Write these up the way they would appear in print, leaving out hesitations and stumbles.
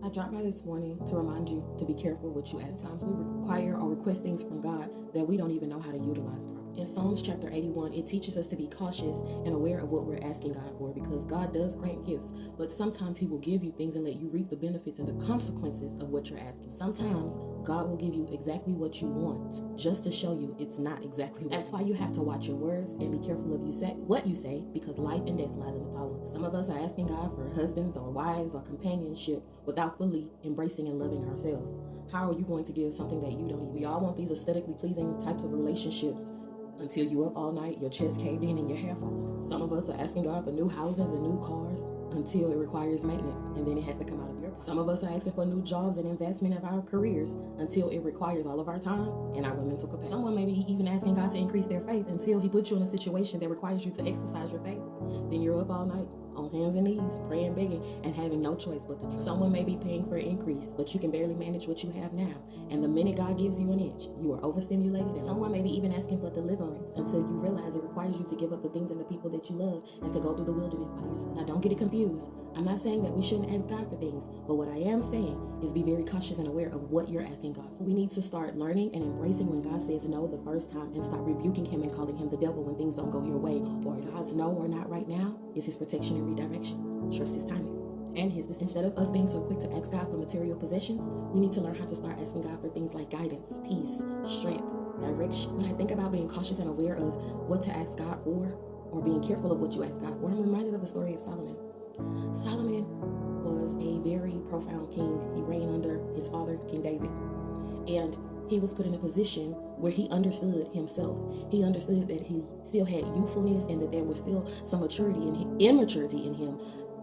I dropped by this morning to remind you to be careful what you ask. Sometimes we require or request things from God that we don't even know how to utilize properly. In Psalms chapter 81, it teaches us to be cautious and aware of what we're asking God for, because God does grant gifts, but sometimes He will give you things and let you reap the benefits and the consequences of what you're asking. Sometimes God will give you exactly what you want just to show you it's not exactly what. That's why you have to watch your words and be careful of what you say, because life and death lies in the power. Some of us are asking God for husbands or wives or companionship without fully embracing and loving ourselves. How are you going to give something that you don't need? We all want these aesthetically pleasing types of relationships until you up all night, your chest caved in, and your hair falling out. Some of us are asking God for new houses and new cars until it requires maintenance, and then it has to come out of your. Some of us are asking for new jobs and investment of our careers until it requires all of our time and our mental capacity. Someone may be even asking God to increase their faith until He puts you in a situation that requires you to exercise your faith. Then you're up all night on hands and knees, praying, begging, and having no choice but to trust. Someone may be paying for an increase, but you can barely manage what you have now. And the minute God gives you an inch, you are overstimulated. And someone may be even asking for deliverance until you realize it requires you to give up the things and the people that you love and to go through the wilderness by yourself. Now, don't get it confused. I'm not saying that we shouldn't ask God for things, but what I am saying is be very cautious and aware of what you're asking God for. We need to start learning and embracing when God says no the first time, and stop rebuking Him and calling Him the devil when things don't go your way, or God's no or not right now is His protection and redirection. Trust His timing and His decision. Instead of us being so quick to ask God for material possessions, we need to learn how to start asking God for things like guidance, peace, strength, direction. When I think about being cautious and aware of what to ask God for, or being careful of what you ask God for, I'm reminded of the story of Solomon. Solomon was a very profound king. He reigned under his father, King David. And he was put in a position where he understood himself. He understood that he still had youthfulness and that there was still some immaturity in him,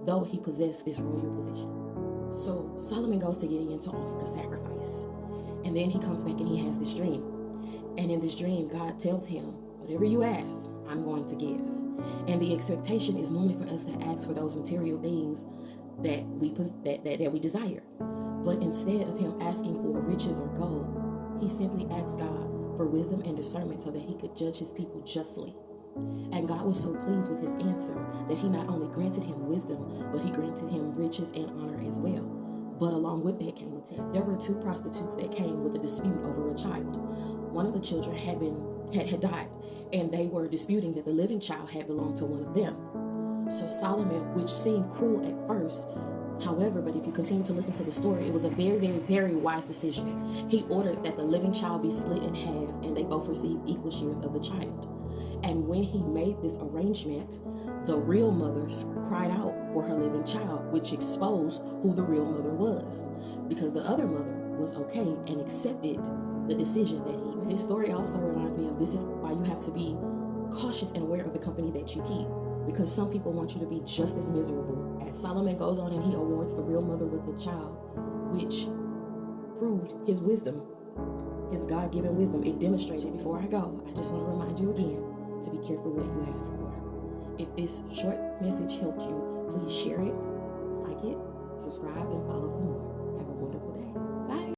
though he possessed this royal position. So Solomon goes to Gideon to offer a sacrifice. And then he comes back and he has this dream. And in this dream, God tells him, whatever you ask, I'm going to give. And the expectation is normally for us to ask for those material things that we desire. But instead of him asking for riches or gold, he simply asked God for wisdom and discernment so that he could judge his people justly. And God was so pleased with his answer that He not only granted him wisdom, but He granted him riches and honor as well. But along with that came a test. There were two prostitutes that came with a dispute over a child. One of the children had died, and they were disputing that the living child had belonged to one of them. So Solomon, which seemed cruel at first, however, but if you continue to listen to the story, it was a very, very, very wise decision. He ordered that the living child be split in half, and they both received equal shares of the child. And when he made this arrangement, the real mother cried out for her living child, which exposed who the real mother was, because the other mother was okay and accepted the decision that he made. This story also reminds me of this is why you have to be cautious and aware of the company that you keep, because some people want you to be just as miserable. As Solomon goes on and he awards the real mother with the child, which proved his wisdom, his God-given wisdom. It demonstrated. Before I go, I just want to remind you again to be careful what you ask for. If this short message helped you, please share it, like it, subscribe, and follow for more. Have a wonderful day. Bye.